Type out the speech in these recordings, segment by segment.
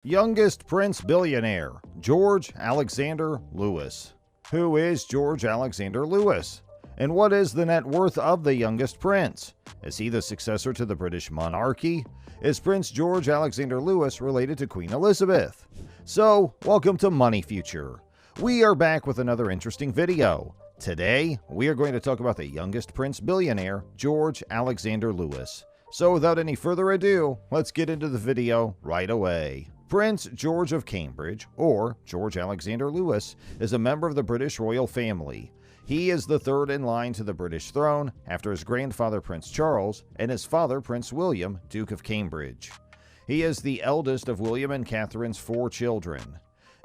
Youngest Prince Billionaire, George Alexander Lewis. Who is George Alexander Lewis? And what is the net worth of the youngest prince? Is he the successor to the British monarchy? Is Prince George Alexander Lewis related to Queen Elizabeth? So, welcome to Money Future. We are back with another interesting video. Today, we are going to talk about the youngest prince billionaire, George Alexander Lewis. So without any further ado, let's get into the video right away. Prince George of Cambridge, or George Alexander Lewis, is a member of the British royal family. He is the third in line to the British throne after his grandfather Prince Charles and his father Prince William, Duke of Cambridge. He is the eldest of William and Catherine's 4 children.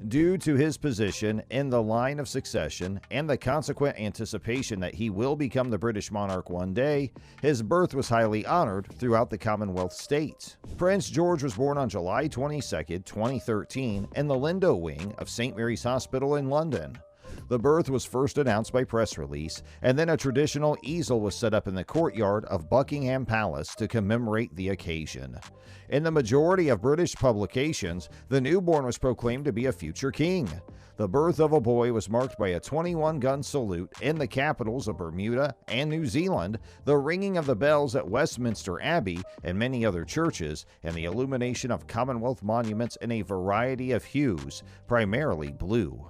Due to his position in the line of succession and the consequent anticipation that he will become the British monarch one day, his birth was highly honored throughout the Commonwealth states. Prince George was born on July 22, 2013 in the Lindo wing of St. Mary's Hospital in London. The birth was first announced by press release, and then a traditional easel was set up in the courtyard of Buckingham Palace to commemorate the occasion. In the majority of British publications, the newborn was proclaimed to be a future king. The birth of a boy was marked by a 21-gun salute in the capitals of Bermuda and New Zealand, the ringing of the bells at Westminster Abbey and many other churches, and the illumination of Commonwealth monuments in a variety of hues, primarily blue.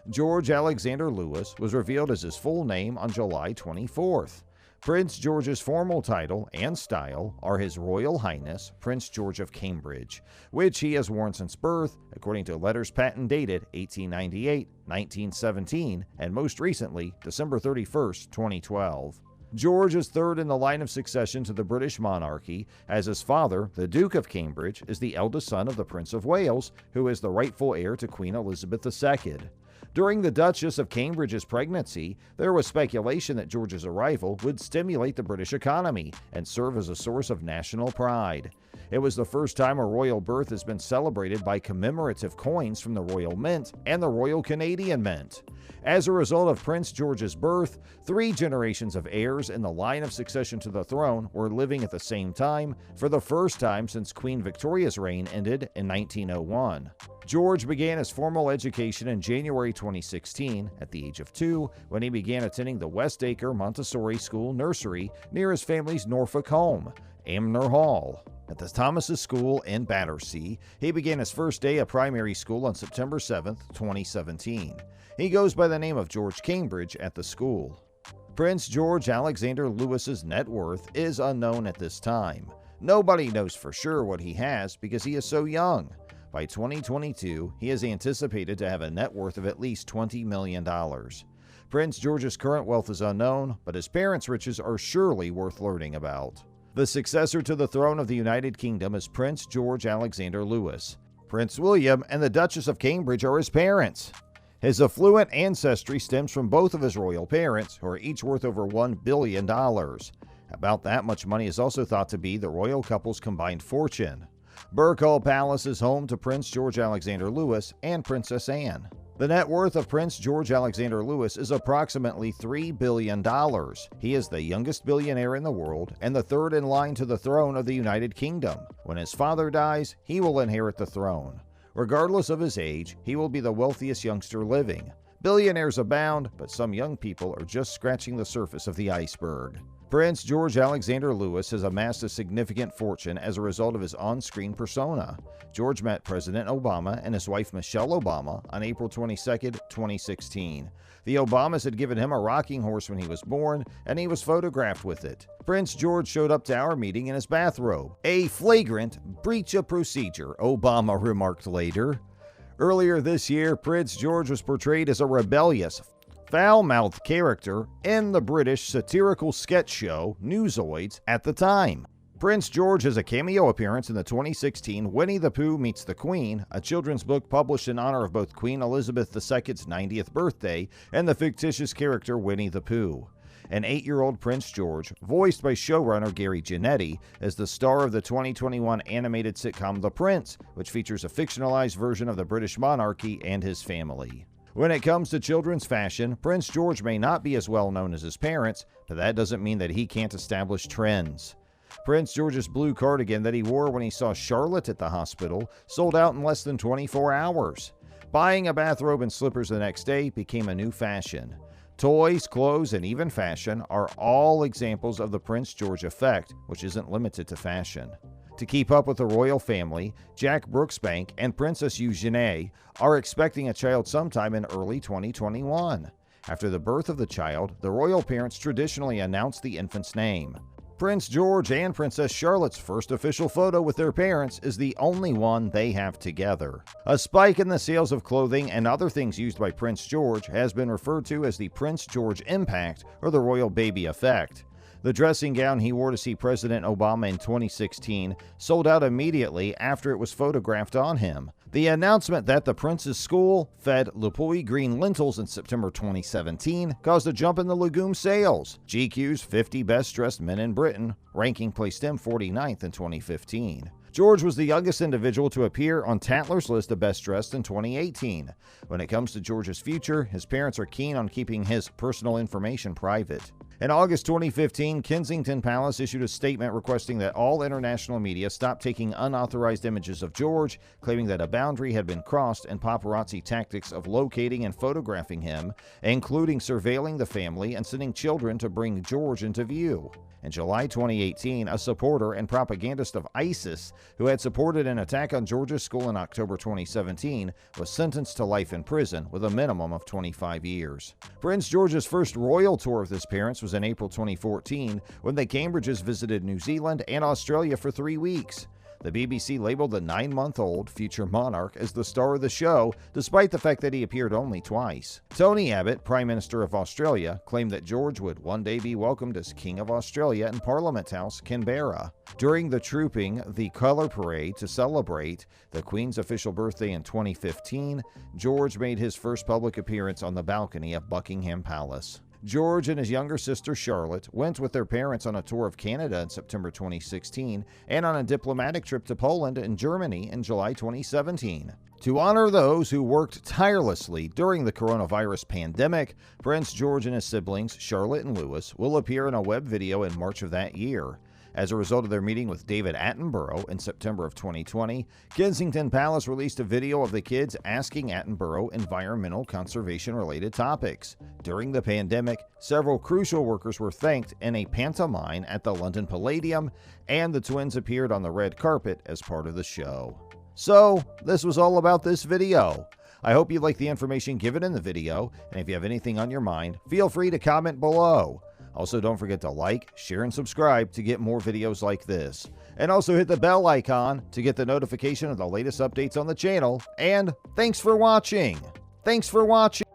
George Alexander Lewis was revealed as his full name on July 24th. Prince George's formal title and style are His Royal Highness Prince George of Cambridge, which he has worn since birth, according to letters patent dated 1898, 1917, and most recently, December 31, 2012. George is third in the line of succession to the British monarchy, as his father, the Duke of Cambridge, is the eldest son of the Prince of Wales, who is the rightful heir to Queen Elizabeth II. During the Duchess of Cambridge's pregnancy, there was speculation that George's arrival would stimulate the British economy and serve as a source of national pride. It was the first time a royal birth has been celebrated by commemorative coins from the Royal Mint and the Royal Canadian Mint. As a result of Prince George's birth, 3 generations of heirs in the line of succession to the throne were living at the same time for the first time since Queen Victoria's reign ended in 1901. George began his formal education in January 2016 at the age of 2 when he began attending the Westacre Montessori School nursery near his family's Norfolk home, Amner Hall. At the Thomas's School in Battersea, he began his first day of primary school on September 7, 2017. He goes by the name of George Cambridge at the school. Prince George Alexander Lewis's net worth is unknown at this time. Nobody knows for sure what he has because he is so young. By 2022, he is anticipated to have a net worth of at least $20 million. Prince George's current wealth is unknown, but his parents' riches are surely worth learning about. The successor to the throne of the United Kingdom is Prince George Alexander Lewis. Prince William and the Duchess of Cambridge are his parents. His affluent ancestry stems from both of his royal parents, who are each worth over $1 billion. About that much money is also thought to be the royal couple's combined fortune. Berkeley Palace is home to Prince George Alexander Lewis and Princess Anne. The net worth of Prince George Alexander Lewis is approximately $3 billion. He is the youngest billionaire in the world and the third in line to the throne of the United Kingdom. When his father dies, he will inherit the throne. Regardless of his age, he will be the wealthiest youngster living. Billionaires abound, but some young people are just scratching the surface of the iceberg. Prince George Alexander Lewis has amassed a significant fortune as a result of his on-screen persona. George met President Obama and his wife Michelle Obama on April 22, 2016. The Obamas had given him a rocking horse when he was born, and he was photographed with it. Prince George showed up to our meeting in his bathrobe. A flagrant breach of procedure, Obama remarked later. Earlier this year, Prince George was portrayed as a rebellious, foul-mouthed character in the British satirical sketch show Newsoids at the time. Prince George has a cameo appearance in the 2016 Winnie the Pooh Meets the Queen, a children's book published in honor of both Queen Elizabeth II's 90th birthday and the fictitious character Winnie the Pooh. An 8-year-old Prince George, voiced by showrunner Gary Janetti, is the star of the 2021 animated sitcom The Prince, which features a fictionalized version of the British monarchy and his family. When it comes to children's fashion, Prince George may not be as well known as his parents, but that doesn't mean that he can't establish trends. Prince George's blue cardigan that he wore when he saw Charlotte at the hospital sold out in less than 24 hours. Buying a bathrobe and slippers the next day became a new fashion. Toys, clothes, and even fashion are all examples of the Prince George effect, which isn't limited to fashion. To keep up with the royal family, Jack Brooksbank and Princess Eugenie are expecting a child sometime in early 2021. After the birth of the child, the royal parents traditionally announce the infant's name. Prince George and Princess Charlotte's first official photo with their parents is the only one they have together. A spike in the sales of clothing and other things used by Prince George has been referred to as the Prince George impact or the royal baby effect. The dressing gown he wore to see President Obama in 2016 sold out immediately after it was photographed on him. The announcement that the prince's school fed Le Puy green lentils in September 2017 caused a jump in the legume sales. GQ's 50 Best Dressed Men in Britain ranking placed him 49th in 2015. George was the youngest individual to appear on Tatler's list of Best Dressed in 2018. When it comes to George's future, his parents are keen on keeping his personal information private. In August 2015, Kensington Palace issued a statement requesting that all international media stop taking unauthorized images of George, claiming that a boundary had been crossed in paparazzi tactics of locating and photographing him, including surveilling the family and sending children to bring George into view. In July 2018, a supporter and propagandist of ISIS, who had supported an attack on George's school in October 2017, was sentenced to life in prison with a minimum of 25 years. Prince George's first royal tour with his parents was in April 2014, when the Cambridges visited New Zealand and Australia for 3 weeks. The BBC labeled the 9-month-old future monarch as the star of the show, despite the fact that he appeared only twice. Tony Abbott, Prime Minister of Australia, claimed that George would one day be welcomed as King of Australia in Parliament House, Canberra. During the Trooping the Colour Parade to celebrate the Queen's official birthday in 2015, George made his first public appearance on the balcony of Buckingham Palace. George and his younger sister Charlotte went with their parents on a tour of Canada in September 2016 and on a diplomatic trip to Poland and Germany in July 2017. To honor those who worked tirelessly during the coronavirus pandemic, Prince George and his siblings, Charlotte and Louis, will appear in a web video in March of that year. As a result of their meeting with David Attenborough in September of 2020, Kensington Palace released a video of the kids asking Attenborough environmental conservation-related topics. During the pandemic, several crucial workers were thanked in a pantomime at the London Palladium, and the twins appeared on the red carpet as part of the show. So, this was all about this video. I hope you liked the information given in the video, and if you have anything on your mind, feel free to comment below. Also, don't forget to like, share, and subscribe to get more videos like this. And also hit the bell icon to get the notification of the latest updates on the channel. And thanks for watching! Thanks for watching!